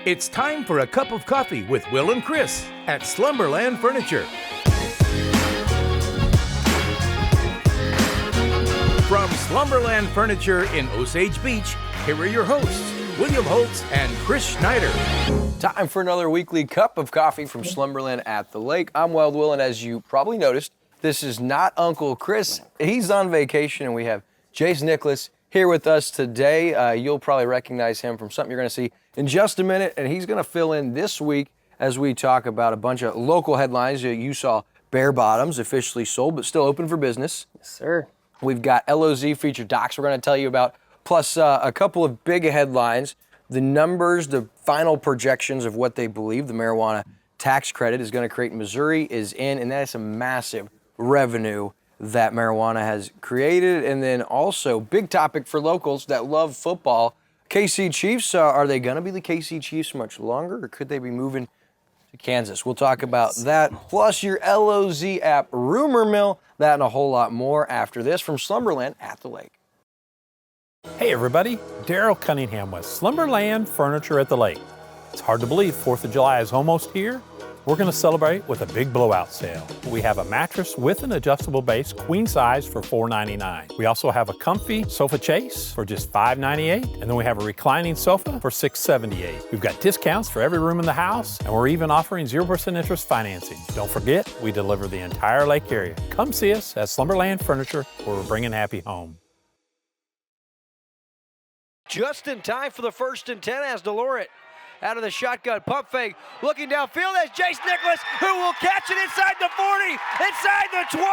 It's time for a cup of coffee with Will and Chris at Slumberland Furniture. From Slumberland Furniture in Osage Beach, here are your hosts, William Holtz and Chris Schneider. Time for another weekly cup of coffee from Slumberland at the Lake. I'm Wild Will, and as you probably noticed, this is not Uncle Chris. He's on vacation, and we have Jace Nicholas here with us today. You'll probably recognize him from something you're going to see in just a minute, and he's going to fill in this week as we talk about a bunch of local headlines. You saw Bare Bottoms officially sold, but still open for business. Yes, sir. We've got LOZ featured docs we're going to tell you about, plus a couple of big headlines, the numbers, the final projections of what they believe the marijuana tax credit is going to create in Missouri is in, and that is a massive revenue that marijuana has created. And then also, big topic for locals that love football, KC Chiefs, are they going to be the KC Chiefs much longer, or could they be moving to Kansas? We'll talk about that, plus your LOZ app rumor mill, that and a whole lot more after this from Slumberland at the Lake. Hey everybody, Daryl Cunningham with Slumberland Furniture at the Lake. It's hard to believe 4th of July is almost here. We're going to celebrate with a big blowout sale. We have a mattress with an adjustable base, queen size, for $4.99. We also have a comfy sofa chase for just $5.98, and then we have a reclining sofa for $6.78. We've got discounts for every room in the house, and we're even offering 0% interest financing. Don't forget, we deliver the entire lake area. Come see us at Slumberland Furniture, where we're bringing happy home. Just in time for the 1st and 10 as DeLorean out of the shotgun, pump fake, looking downfield as Jace Nicholas, who will catch it inside the 40, inside the 20.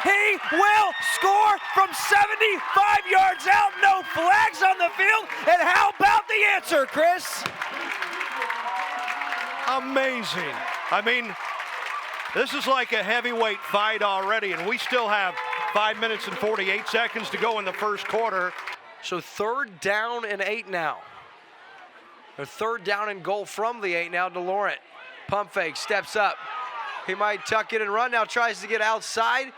He will score from 75 yards out. No flags on the field. And how about the answer, Chris? Amazing. I mean, this is like a heavyweight fight already, and we still have 5 minutes and 48 seconds to go in the first quarter. So 3rd down and 8 now. Or 3rd down and goal from the 8 now. DeLorean, pump fake, steps up. He might tuck it and run now, tries to get outside.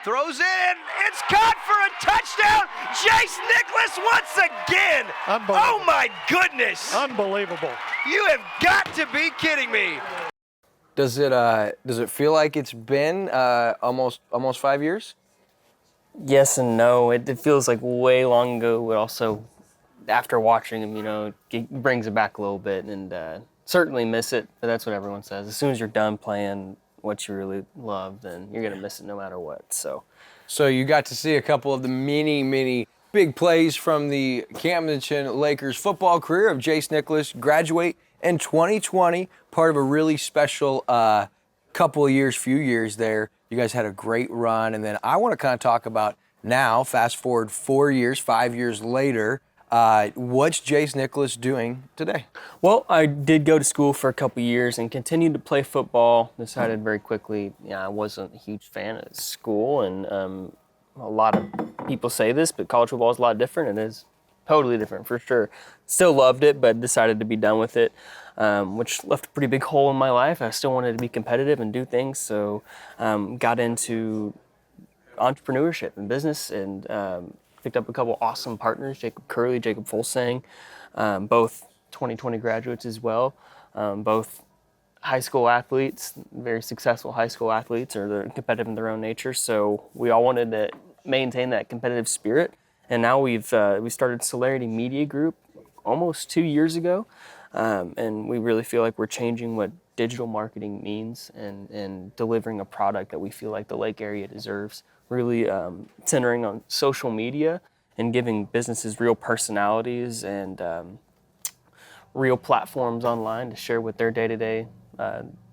Throws in, it's caught for a touchdown. Jace Nicholas once again. Oh my goodness. Unbelievable. You have got to be kidding me. Does it feel like it's been almost 5 years? Yes and no. It feels like way long ago, but also after watching him, it brings it back a little bit, and certainly miss it, but that's what everyone says. As soon as you're done playing what you really love, then you're going to miss it no matter what. So you got to see a couple of the many big plays from the Camden Lakers football career of Jace Nicholas, graduate in 2020, part of a really special few years there. You guys had a great run, and then I want to kind of talk about now, fast forward 5 years later, what's Jace Nicholas doing today? Well, I did go to school for a couple years and continued to play football. Decided very quickly, I wasn't a huge fan of school, and a lot of people say this, but college football is a lot different. It is totally different for sure. Still loved it, but decided to be done with it, which left a pretty big hole in my life. I still wanted to be competitive and do things, so got into entrepreneurship and business, and picked up a couple awesome partners, Jacob Curley, Jacob Folsang, both 2020 graduates as well, both high school athletes, very successful high school athletes, or they're competitive in their own nature. So we all wanted to maintain that competitive spirit. And now we started Celerity Media Group almost 2 years ago. And we really feel like we're changing what digital marketing means and delivering a product that we feel like the Lake area deserves. Really centering on social media and giving businesses real personalities and real platforms online to share what their day-to-day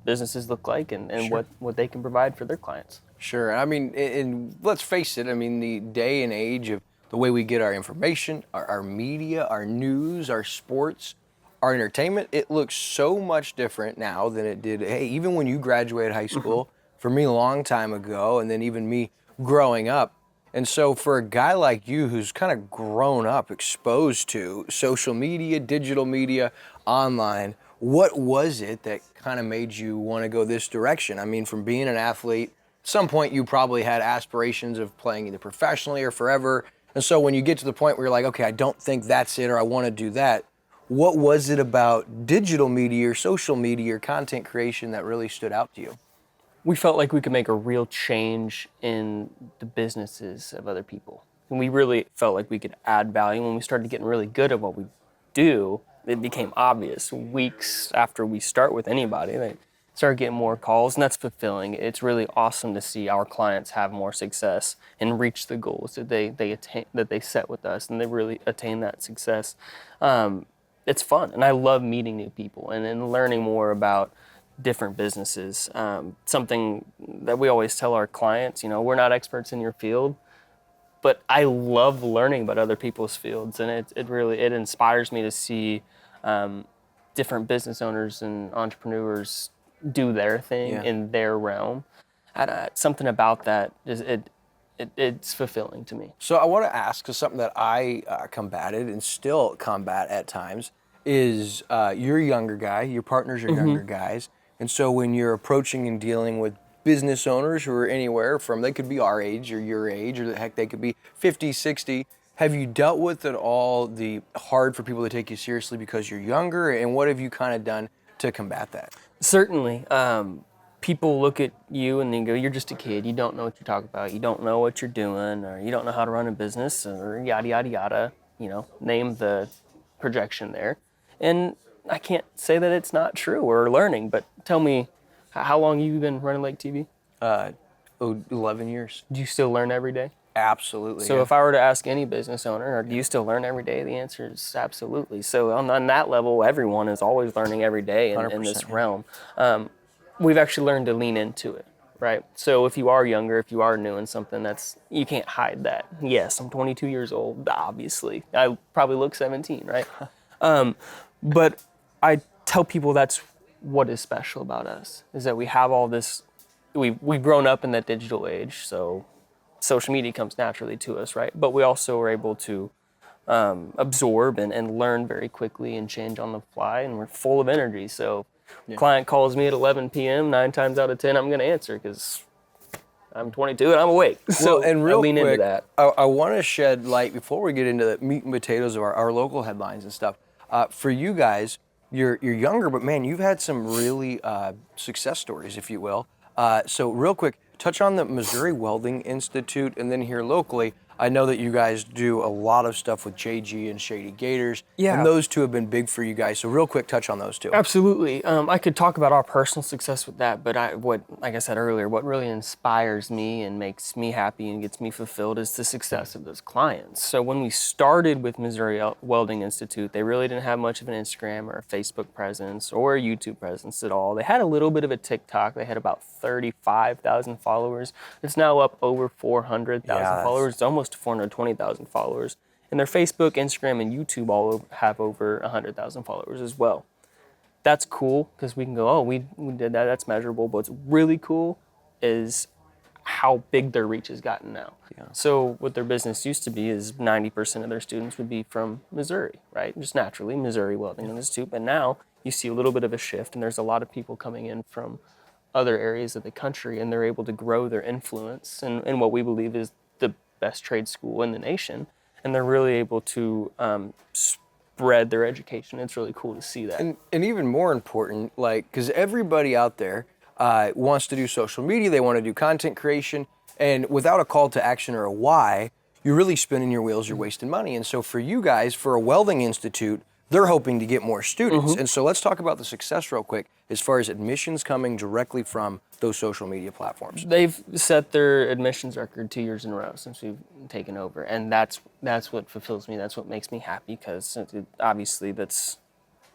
businesses look like and Sure. what they can provide for their clients. Sure. I mean, and let's face it, I mean, the day and age of the way we get our information, our media, our news, our sports, our entertainment, it looks so much different now than it did, even when you graduated high school, for me a long time ago, and then even me growing up. And so for a guy like you who's kind of grown up, exposed to social media, digital media, online, what was it that kind of made you want to go this direction? I mean, from being an athlete, at some point you probably had aspirations of playing either professionally or forever. And so when you get to the point where you're like, okay, I don't think that's it, or I want to do that, what was it about digital media or social media or content creation that really stood out to you? We felt like we could make a real change in the businesses of other people. And we really felt like we could add value. When we started getting really good at what we do, it became obvious. Weeks after we start with anybody, they start getting more calls, and that's fulfilling. It's really awesome to see our clients have more success and reach the goals that they set with us, and they really attain that success. It's fun, and I love meeting new people and learning more about different businesses. Something that we always tell our clients, we're not experts in your field, but I love learning about other people's fields, and it inspires me to see different business owners and entrepreneurs do their thing in their realm. And something about that it's fulfilling to me. So I want to ask, because something that I combated and still combat at times is you're a younger guy, your partners are younger guys, and so when you're approaching and dealing with business owners who are anywhere from, they could be our age or your age, or heck, they could be 50, 60, have you dealt with at all the hard for people to take you seriously because you're younger, and what have you kind of done to combat that? Certainly. People look at you and they go, you're just a kid, you don't know what you're talking about, you don't know what you're doing, or you don't know how to run a business, or yada, yada, yada, name the projection there. And I can't say that it's not true or learning, but tell me, how long have you been running Lake TV? 11 years. Do you still learn every day? Absolutely. So if I were to ask any business owner, do you still learn every day? The answer is absolutely. So on that level, everyone is always learning every day in this realm. We've actually learned to lean into it, right? So if you are younger, if you are new in something, you can't hide that. Yes, I'm 22 years old, obviously. I probably look 17, right? But I tell people that's what is special about us, is that we have all this, we've grown up in that digital age, so social media comes naturally to us, right? But we also are able to absorb and learn very quickly and change on the fly, and we're full of energy. So client calls me at 11 p.m., 9 times out of 10, I'm going to answer because I'm 22 and I'm awake. So and real I lean quick, into that. I want to shed light before we get into the meat and potatoes of our local headlines and stuff. For you guys, you're younger, but man, you've had some really success stories, if you will. So real quick, touch on the Missouri Welding Institute, and then here locally, I know that you guys do a lot of stuff with JG and Shady Gators, and those two have been big for you guys. So real quick, touch on those two. Absolutely. I could talk about our personal success with that, but like I said earlier, what really inspires me and makes me happy and gets me fulfilled is the success of those clients. So when we started with Missouri Welding Institute, they really didn't have much of an Instagram or a Facebook presence or a YouTube presence at all. They had a little bit of a TikTok. They had about 35,000 followers. It's now up over 400,000 followers. It's almost 420,000 followers. And their Facebook, Instagram, and YouTube all have over 100,000 followers as well. That's cool because we can go, oh, we did that, that's measurable. But what's really cool is how big their reach has gotten now. So what their business used to be is 90% of their students would be from Missouri, right? Just naturally, Missouri Welding Institute. But now you see a little bit of a shift, and there's a lot of people coming in from other areas of the country, and they're able to grow their influence in what we believe is the best trade school in the nation, and they're really able to spread their education. It's really cool to see that. And even more important, because everybody out there wants to do social media, they want to do content creation, and without a call to action or a why, you're really spinning your wheels, you're wasting money. And so for you guys, for a welding institute, they're hoping to get more students. And so let's talk about the success real quick as far as admissions coming directly from those social media platforms. They've set their admissions record 2 years in a row since we've taken over. And that's what fulfills me. That's what makes me happy, because obviously that's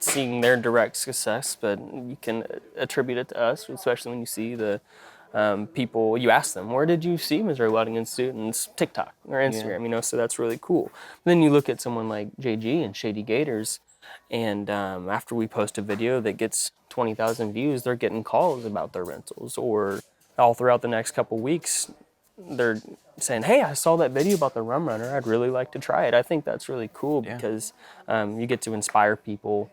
seeing their direct success, but you can attribute it to us, especially when you see the people, you ask them, where did you see Missouri Welding Institute? And it's TikTok or Instagram, so that's really cool. But then you look at someone like JG and Shady Gators, and after we post a video that gets 20,000 views, they're getting calls about their rentals, or all throughout the next couple weeks, they're saying, hey, I saw that video about the Rum Runner. I'd really like to try it. I think that's really cool because you get to inspire people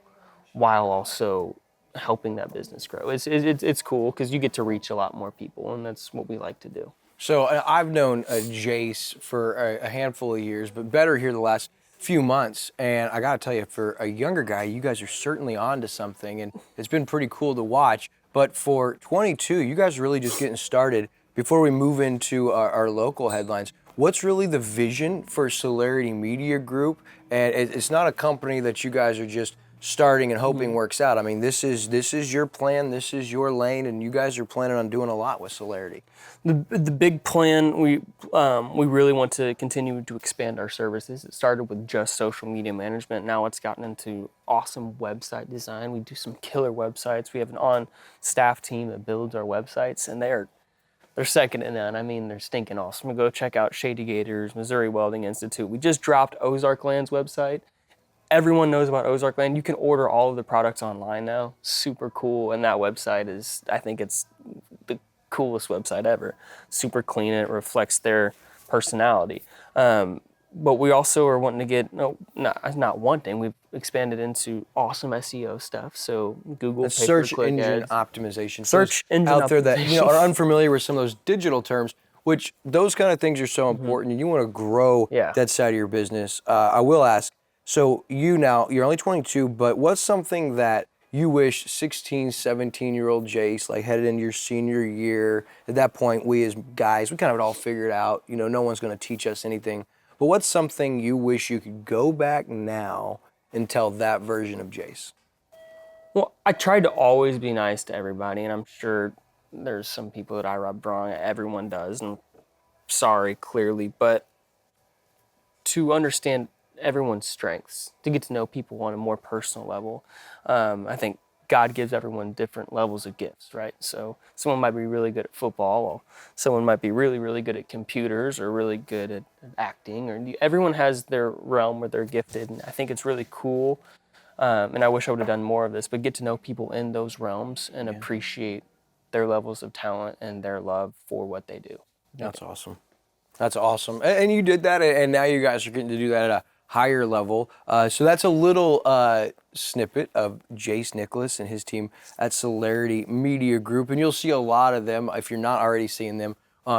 while also helping that business grow. It's cool because you get to reach a lot more people, and that's what we like to do. So I've known Jace for a handful of years, but better here the last few months, and I gotta tell you, for a younger guy, you guys are certainly on to something, and it's been pretty cool to watch. But for 22, you guys are really just getting started. Before we move into our local headlines, what's really the vision for Celerity Media Group? And it's not a company that you guys are just starting and hoping works out. I mean, this is your plan, this is your lane, and you guys are planning on doing a lot with Celerity. The big plan, we really want to continue to expand our services. It started with just social media management. Now it's gotten into awesome website design. We do some killer websites. We have an on-staff team that builds our websites, and they're second to none. I mean, they're stinking awesome. Go check out Shady Gators, Missouri Welding Institute. We just dropped Ozarkland's website. Everyone knows about Ozarkland. You can order all of the products online now. Super cool. And that website is, I think it's the coolest website ever. Super clean. It reflects their personality. But we also are wanting to get, not wanting, we've expanded into awesome SEO stuff. So Google search pay-per-click engine ads. optimization. Search engine out there that optimization. are unfamiliar with some of those digital terms, which those kind of things are so important, and you want to grow that side of your business. I will ask, so you're only 22, but what's something that you wish 16, 17-year-old Jace, like headed into your senior year, at that point, we as guys, we kind of had it all figured out, no one's going to teach us anything, but what's something you wish you could go back now and tell that version of Jace? Well, I tried to always be nice to everybody, and I'm sure there's some people that I rubbed wrong. Everyone does, and sorry, clearly, but to understand everyone's strengths, to get to know people on a more personal level. I think God gives everyone different levels of gifts, right? So someone might be really good at football, or someone might be really, really good at computers, or really good at acting, or everyone has their realm where they're gifted, and I think it's really cool. And I wish I would have done more of this, but get to know people in those realms and appreciate their levels of talent and their love for what they do. That's awesome. That's awesome. And you did that, and now you guys are getting to do that at a higher level. So that's a little snippet of Jace Nicholas and his team at Celerity Media Group. And you'll see a lot of them, if you're not already seeing them,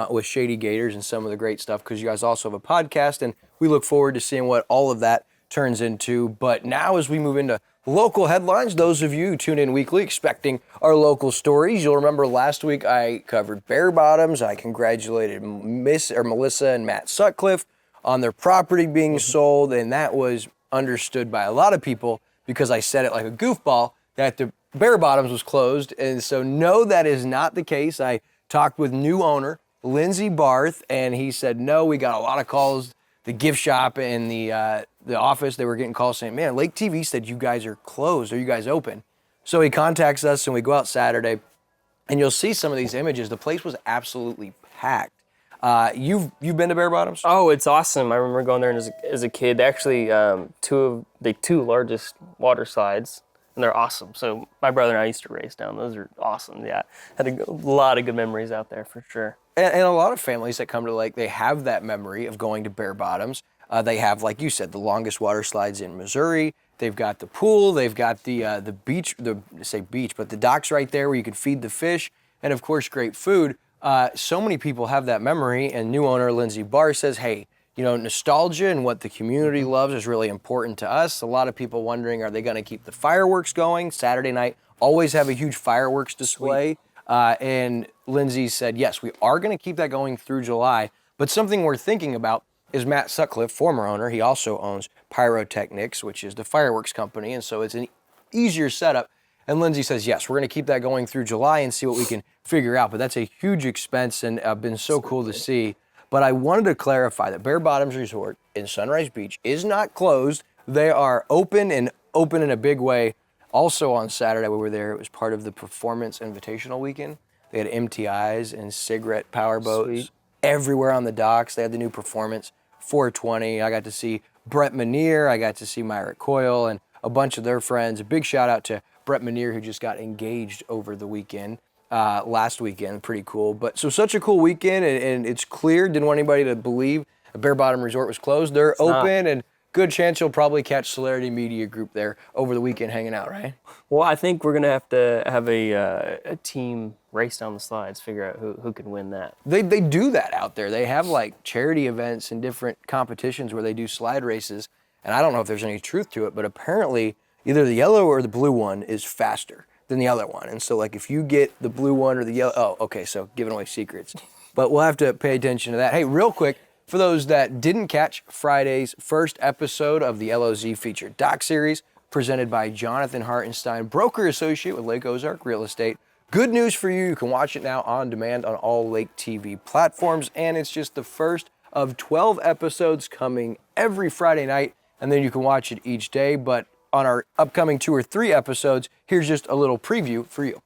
with Shady Gators and some of the great stuff, because you guys also have a podcast, and we look forward to seeing what all of that turns into. But now as we move into local headlines, those of you who tune in weekly expecting our local stories, you'll remember last week I covered Bare Bottoms. I congratulated Melissa and Matt Sutcliffe on their property being sold, and that was understood by a lot of people because I said it like a goofball that the Bare Bottoms was closed. And so no, that is not the case. I talked with new owner Lindsey Barth, and he said, no, we got a lot of calls. The gift shop and the office, they were getting calls saying, man, Lake TV said you guys are closed. Are you guys open? So he contacts us, and we go out Saturday, and you'll see some of these images. The place was absolutely packed. You've been to Bare Bottoms? Oh, it's awesome. I remember going there as a kid. Actually, two of the two largest water slides, and they're awesome. So my brother and I used to race down. Those are awesome. Yeah, had a lot of good memories out there for sure. And a lot of families that come to Lake, they have that memory of going to Bare Bottoms. They have, like you said, the longest water slides in Missouri. They've got the pool. They've got the beach, but the docks right there where you can feed the fish, and of course, great food. So many people have that memory, and new owner Lindsey Barr says, hey, nostalgia and what the community loves is really important to us. A lot of people wondering, are they going to keep the fireworks going? Saturday night, always have a huge fireworks display. And Lindsey said, yes, we are going to keep that going through July. But something we're thinking about is Matt Sutcliffe, former owner. He also owns Pyrotechnics, which is the fireworks company. And so it's an easier setup. And Lindsey says, yes, we're going to keep that going through July and see what we can figure out. But that's a huge expense, and been so cool to see. But I wanted to clarify that Bare Bottoms Resort in Sunrise Beach is not closed. They are open, and open in a big way. Also on Saturday we were there, it was part of the Performance Invitational Weekend. They had MTIs and cigarette power boats everywhere on the docks. They had the new Performance 420. I got to see Brett Manier. I got to see Myrick Coyle and a bunch of their friends. A big shout out to Brett Manier, who just got engaged over the weekend, last weekend. Pretty cool. But so such a cool weekend, and it's clear. Didn't want anybody to believe a Bare Bottom Resort was closed. They're open, and good chance you'll probably catch Celerity Media Group there over the weekend hanging out, right? Well, I think we're going to have a team race down the slides, figure out who can win that. They do that out there. They have like charity events and different competitions where they do slide races. And I don't know if there's any truth to it, but apparently either the yellow or the blue one is faster than the other one. And so like if you get the blue one or the yellow, oh, okay, so giving away secrets. But we'll have to pay attention to that. Hey, real quick, for those that didn't catch Friday's first episode of the LOZ featured doc series presented by Jonathan Hartenstein, broker associate with Lake Ozark Real Estate. Good news for you, you can watch it now on demand on all Lake TV platforms, and it's just the first of 12 episodes coming every Friday night, and then you can watch it each day. But on our upcoming 2 or 3 episodes, here's just a little preview for you.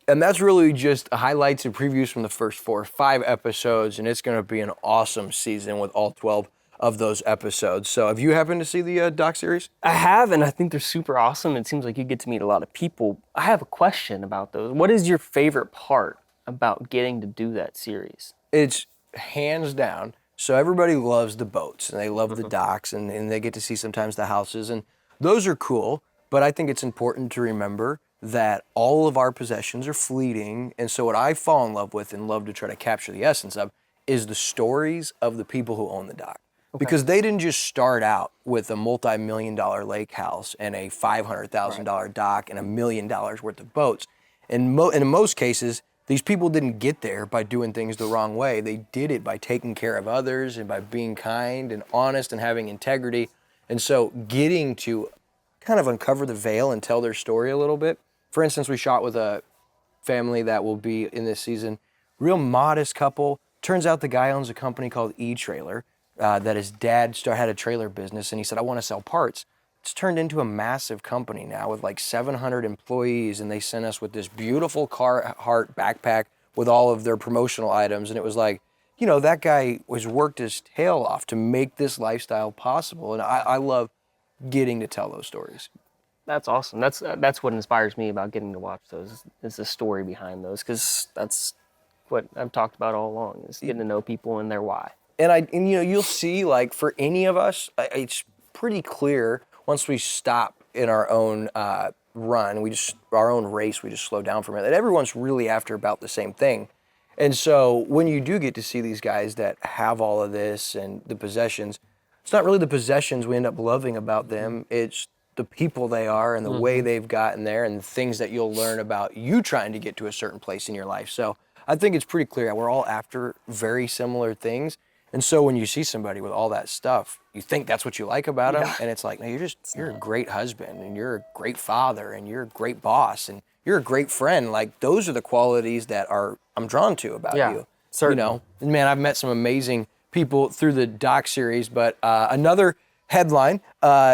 And that's really just highlights and previews from the first 4 or 5 episodes, and it's going to be an awesome season with all 12 of those episodes. So have you happened to see the doc series? I have, and I think they're super awesome. It seems like you get to meet a lot of people. I have a question about those. What is your favorite part about getting to do that series? It's hands down. So everybody loves the boats, and they love the docks, and they get to see sometimes the houses, and those are cool. But I think it's important to remember that all of our possessions are fleeting. And so what I fall in love with and love to try to capture the essence of is the stories of the people who own the dock. Okay. Because they didn't just start out with a multi-million-dollar lake house and a $500,000 dock and $1 million worth of boats. And in most cases, these people didn't get there by doing things the wrong way. They did it by taking care of others and by being kind and honest and having integrity. And so getting to kind of uncover the veil and tell their story a little bit. For instance, we shot with a family that will be in this season, real modest couple. Turns out the guy owns a company called E-Trailer that his dad had a trailer business, and he said, I want to sell parts. It's turned into a massive company now with like 700 employees, and they sent us with this beautiful Carhartt backpack with all of their promotional items. And it was like, you know, that guy was worked his tail off to make this lifestyle possible. And I love getting to tell those stories. That's awesome. That's what inspires me about getting to watch those, is the story behind those, because that's what I've talked about all along, is getting to know people and their why. And you know, you'll see, like, for any of us, it's pretty clear once we stop in our own run, our own race, we just slow down for a minute, that everyone's really after about the same thing. And so when you do get to see these guys that have all of this and the possessions, it's not really the possessions we end up loving about them, it's the people they are and the way they've gotten there and the things that you'll learn about you trying to get to a certain place in your life. So I think it's pretty clear that we're all after very similar things. And so when you see somebody with all that stuff, you think that's what you like about them. And it's like, no, you're a great husband, and you're a great father, and you're a great boss, and you're a great friend. Like, those are the qualities that I'm drawn to about you. Certainly. You know, and man, I've met some amazing people through the doc series, but another headline,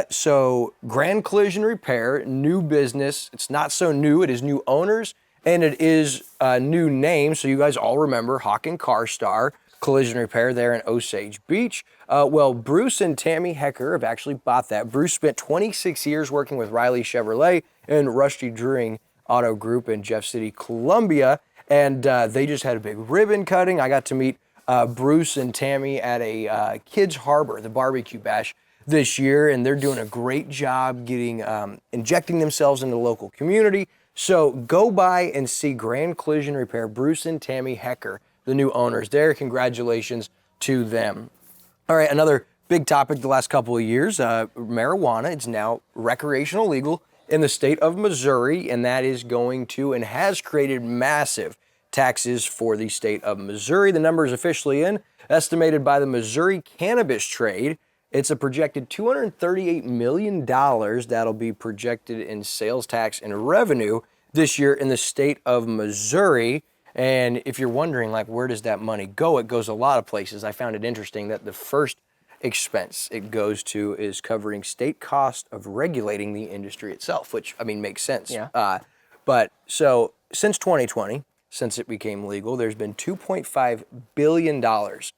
so Grand Collision Repair, new business. It's not so new, it is new owners, and it is a new name. So you guys all remember Hawk and Car Star Collision Repair there in Osage Beach. Well, Bruce and Tammy Hecker have actually bought that. Bruce spent 26 years working with Riley Chevrolet and Rusty Druring Auto Group in Jeff City, Columbia, and they just had a big ribbon cutting. I got to meet Bruce and Tammy at a Kids Harbor, the barbecue bash this year, and they're doing a great job getting injecting themselves into the local community. So go by and see Grand Collision Repair, Bruce and Tammy Hecker, the new owners there. Congratulations to them. All right, another big topic the last couple of years, marijuana. It's now recreational legal in the state of Missouri, and that is going to and has created massive taxes for the state of Missouri. The number is officially in, estimated by the Missouri Cannabis Trade, It's a projected $238 million that'll be projected in sales tax and revenue this year in the state of Missouri. And if you're wondering, like, where does that money go? It goes a lot of places. I found it interesting that the first expense it goes to is covering state cost of regulating the industry itself, which, I mean, makes sense. Yeah. But so since 2020, since it became legal, there's been $2.5 billion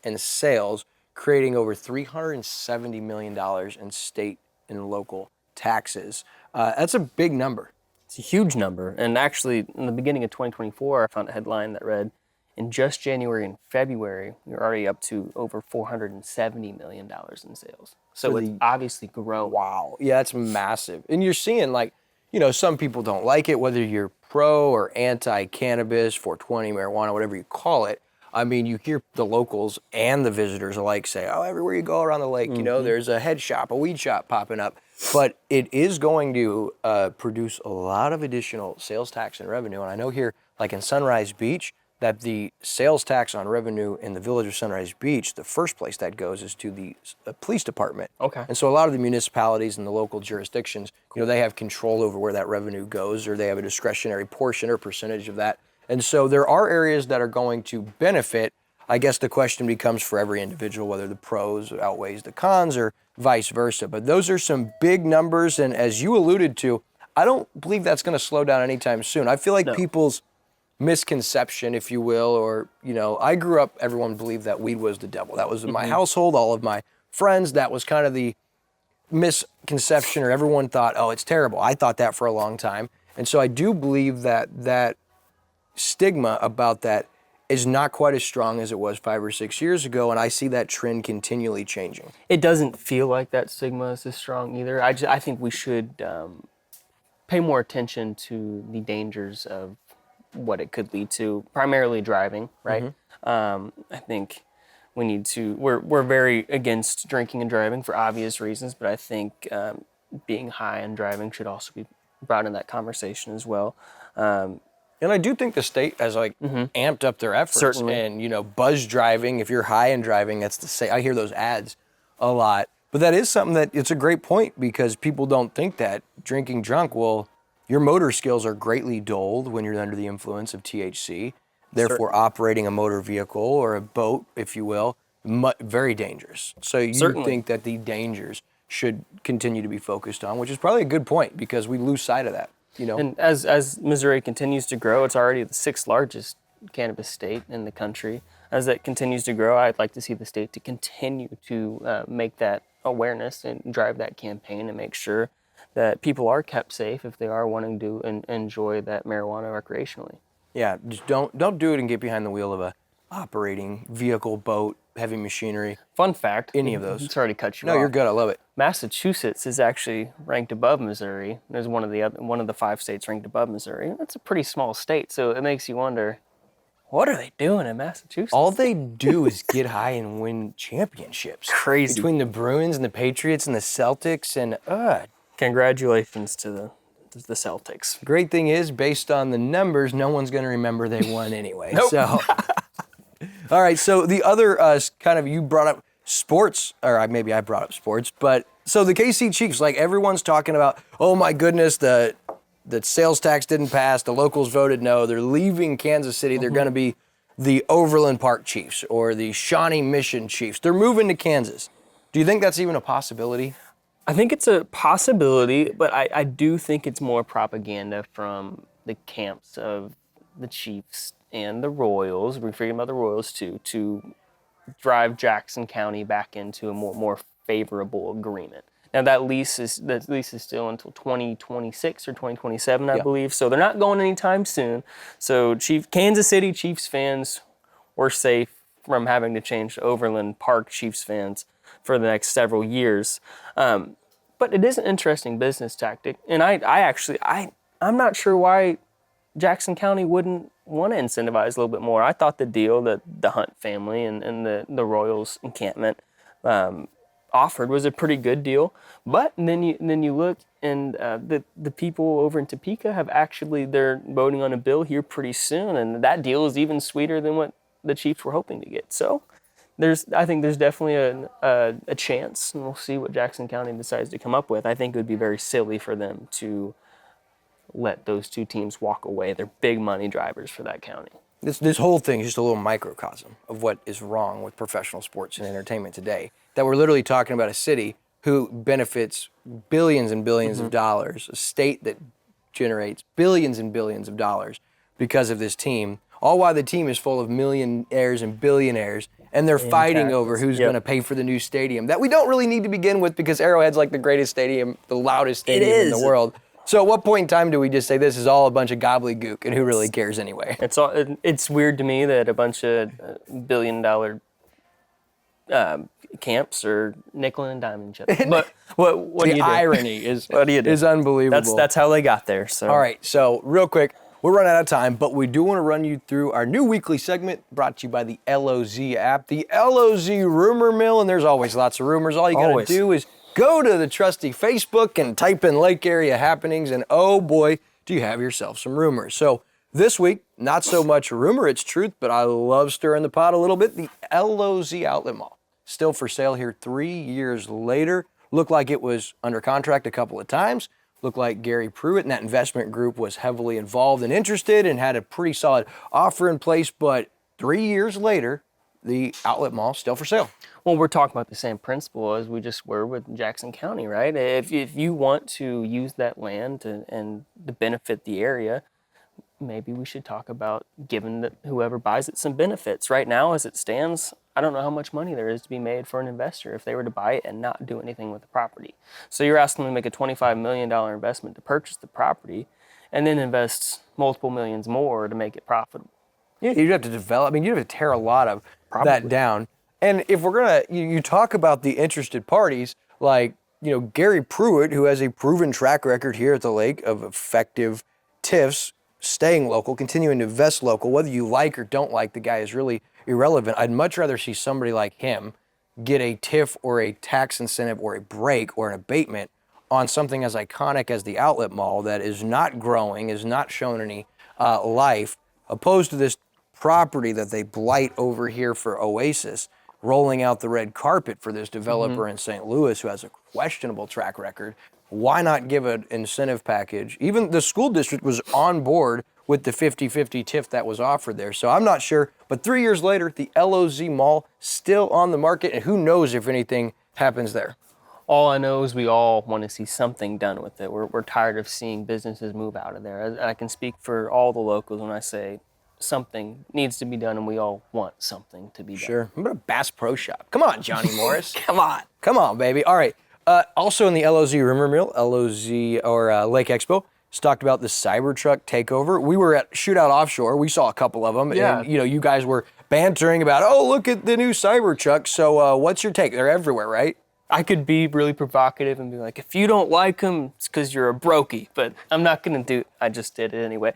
in sales, creating over $370 million in state and local taxes. That's a big number. It's a huge number. And actually, in the beginning of 2024, I found a headline that read, in just January and February, we're already up to over $470 million in sales. So it's obviously growing. Wow. Yeah, that's massive. And you're seeing, like, you know, some people don't like it, whether you're pro or anti-cannabis, 420, marijuana, whatever you call it. I mean, you hear the locals and the visitors alike say, oh, everywhere you go around the lake, you know, there's a head shop, a weed shop popping up. But it is going to produce a lot of additional sales tax and revenue. And I know here, like in Sunrise Beach, that the sales tax on revenue in the village of Sunrise Beach, the first place that goes is to the police department. Okay. And so a lot of the municipalities and the local jurisdictions, you know, they have control over where that revenue goes, or they have a discretionary portion or percentage of that. And so there are areas that are going to benefit. I guess the question becomes for every individual whether the pros outweighs the cons or vice versa. But those are some big numbers. And as you alluded to, I don't believe that's going to slow down anytime soon. I feel like people's misconception, if you will, or, you know, I grew up, everyone believed that weed was the devil. That was in my household, all of my friends, that was kind of the misconception, or everyone thought, oh, it's terrible. I thought that for a long time. And so I do believe that that stigma about that is not quite as strong as it was 5 or 6 years ago, and I see that trend continually changing. It doesn't feel like that stigma is as strong either. I think we should pay more attention to the dangers of what it could lead to, primarily driving, right? I think we need to, we're very against drinking and driving for obvious reasons, but I think being high and driving should also be brought in that conversation as well. And I do think the state has amped up their efforts. Certainly. And, you know, buzz driving, if you're high and driving, that's the same. I hear those ads a lot. But that is something that, it's a great point, because people don't think that drinking drunk, well, your motor skills are greatly dulled when you're under the influence of THC. Therefore, operating a motor vehicle or a boat, if you will, very dangerous. So you think that the dangers should continue to be focused on, which is probably a good point, because we lose sight of that. You know? And as Missouri continues to grow, it's already the 6th largest cannabis state in the country. As that continues to grow, I'd like to see the state to continue to make that awareness and drive that campaign and make sure that people are kept safe if they are wanting to enjoy that marijuana recreationally. Yeah, just don't do it and get behind the wheel of a operating vehicle, boat, heavy machinery. Fun fact. Any of those. Sorry to cut you off. No, you're good. I love it. Massachusetts is actually ranked above Missouri. There's one of the 5 states ranked above Missouri. That's a pretty small state, so it makes you wonder, what are they doing in Massachusetts? All they do is get high and win championships. Crazy. Between the Bruins and the Patriots and the Celtics and Congratulations to the Celtics. Great thing is, based on the numbers, no one's going to remember they won anyway. Nope. So, all right. So the other you brought up sports, or maybe I brought up sports, but so the KC Chiefs, like everyone's talking about, oh my goodness, the sales tax didn't pass, the locals voted no, they're leaving Kansas City, they're going to be the Overland Park Chiefs or the Shawnee Mission Chiefs. They're moving to Kansas. Do you think that's even a possibility? I think it's a possibility, but I do think it's more propaganda from the camps of the Chiefs and the Royals. We're forgetting about the Royals too, to drive Jackson County back into a more favorable agreement. Now that lease is still until 2026 or 2027, I believe. So they're not going anytime soon. So Kansas City Chiefs fans were safe from having to change to Overland Park Chiefs fans for the next several years. But it is an interesting business tactic. And I'm not sure why Jackson County wouldn't want to incentivize a little bit more. I thought the deal that the Hunt family and the Royals encampment offered was a pretty good deal. But then you look, and the people over in Topeka they're voting on a bill here pretty soon, and that deal is even sweeter than what the Chiefs were hoping to get. So I think there's definitely a chance, and we'll see what Jackson County decides to come up with. I think it would be very silly for them to let those two teams walk away. They're big money drivers for that county. This whole thing is just a little microcosm of what is wrong with professional sports and entertainment today. That we're literally talking about a city who benefits billions and billions of dollars, a state that generates billions and billions of dollars because of this team, all while the team is full of millionaires and billionaires, and they're fighting over who's going to pay for the new stadium that we don't really need to begin with because Arrowhead's like the greatest stadium, the loudest stadium in the world. So at what point in time do we just say this is all a bunch of gobbledygook and who really cares anyway? It's weird to me that a bunch of billion-dollar camps are nickel and diming each other. But what do you do? The irony is what do you do? is unbelievable. That's how they got there. So all right, so real quick, we're running out of time, but we do want to run you through our new weekly segment brought to you by the LOZ app, the LOZ Rumor Mill, and there's always lots of rumors. All you got to do is go to the trusty Facebook and type in Lake Area Happenings, and oh boy, do you have yourself some rumors. So this week, not so much a rumor, it's truth, but I love stirring the pot a little bit. The LOZ Outlet Mall, still for sale here 3 years later. Looked like it was under contract a couple of times. Looked like Gary Pruitt and that investment group was heavily involved and interested and had a pretty solid offer in place, but 3 years later, the outlet mall still for sale. Well, we're talking about the same principle as we just were with Jackson County, right? If you want to use that land and to benefit the area, maybe we should talk about giving whoever buys it some benefits. Right now, as it stands, I don't know how much money there is to be made for an investor if they were to buy it and not do anything with the property. So you're asking them to make a $25 million investment to purchase the property and then invest multiple millions more to make it profitable. Yeah, you'd have to develop, you'd have to tear a lot of that down. And if we're gonna, you talk about the interested parties, like, Gary Pruitt, who has a proven track record here at the lake of effective TIFs, staying local, continuing to invest local, whether you like or don't like the guy is really irrelevant. I'd much rather see somebody like him get a TIF or a tax incentive or a break or an abatement on something as iconic as the outlet mall that is not growing, is not showing any life, opposed to this property that they blight over here for Oasis, rolling out the red carpet for this developer in St. Louis who has a questionable track record. Why not give an incentive package? Even the school district was on board with the 50-50 TIF that was offered there. So I'm not sure, but 3 years later, the LOZ Mall still on the market, and who knows if anything happens there. All I know is we all want to see something done with it. We're tired of seeing businesses move out of there. I can speak for all the locals when I say something needs to be done, and we all want something to be done. Sure. What about Bass Pro Shop? Come on, Johnny Morris. Come on. Come on, baby. All right. Also in the LOZ Rumor Mill, LOZ or Lake Expo, it's talked about the Cybertruck takeover. We were at Shootout Offshore. We saw a couple of them. Yeah. And, you guys were bantering about, oh, look at the new Cybertruck. So what's your take? They're everywhere, right? I could be really provocative and be like, if you don't like them, it's because you're a brokey. But I'm not going to I just did it anyway.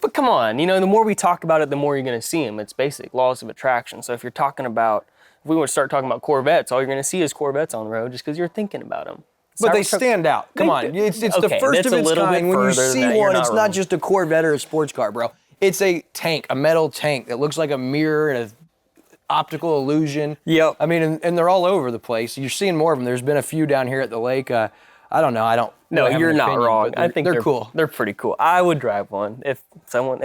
But come on, the more we talk about it, the more you're going to see them. It's basic laws of attraction. So if you're talking about, if we were to start talking about Corvettes, all you're going to see is Corvettes on the road just because you're thinking about them. But they stand out. Come on. It's the first of its kind. When you see one, it's not just a Corvette or a sports car, bro. It's a tank, a metal tank that looks like a mirror and an optical illusion. Yep. And they're all over the place. You're seeing more of them. There's been a few down here at the lake. I don't know. No, you're not wrong. I think they're cool. They're pretty cool. I would drive one. If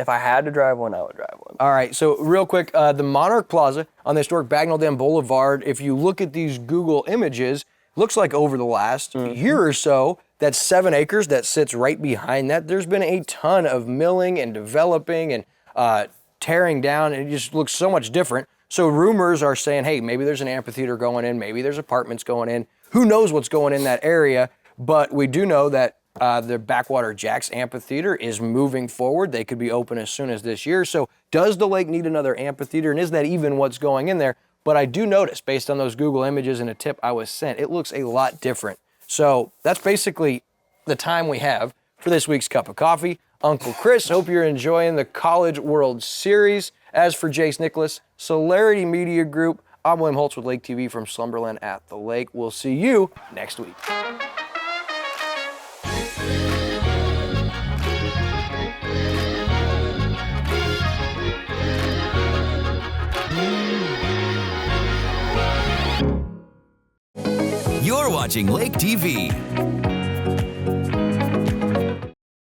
I had to drive one, I would drive one. All right, so real quick, the Monarch Plaza on the historic Bagnell Dam Boulevard, if you look at these Google images, looks like over the last year or so, that's 7 acres that sits right behind that. There's been a ton of milling and developing and tearing down, and it just looks so much different. So rumors are saying, hey, maybe there's an amphitheater going in, maybe there's apartments going in. Who knows what's going in that area? But we do know that the Backwater Jacks Amphitheater is moving forward. They could be open as soon as this year. So does the lake need another amphitheater? And is that even what's going in there? But I do notice, based on those Google images and a tip I was sent, it looks a lot different. So that's basically the time we have for this week's Cup of Coffee. Uncle Chris, hope you're enjoying the College World Series. As for Jace Nicholas, Celerity Media Group, I'm William Holtz with Lake TV from Slumberland at the Lake. We'll see you next week. watching Lake TV.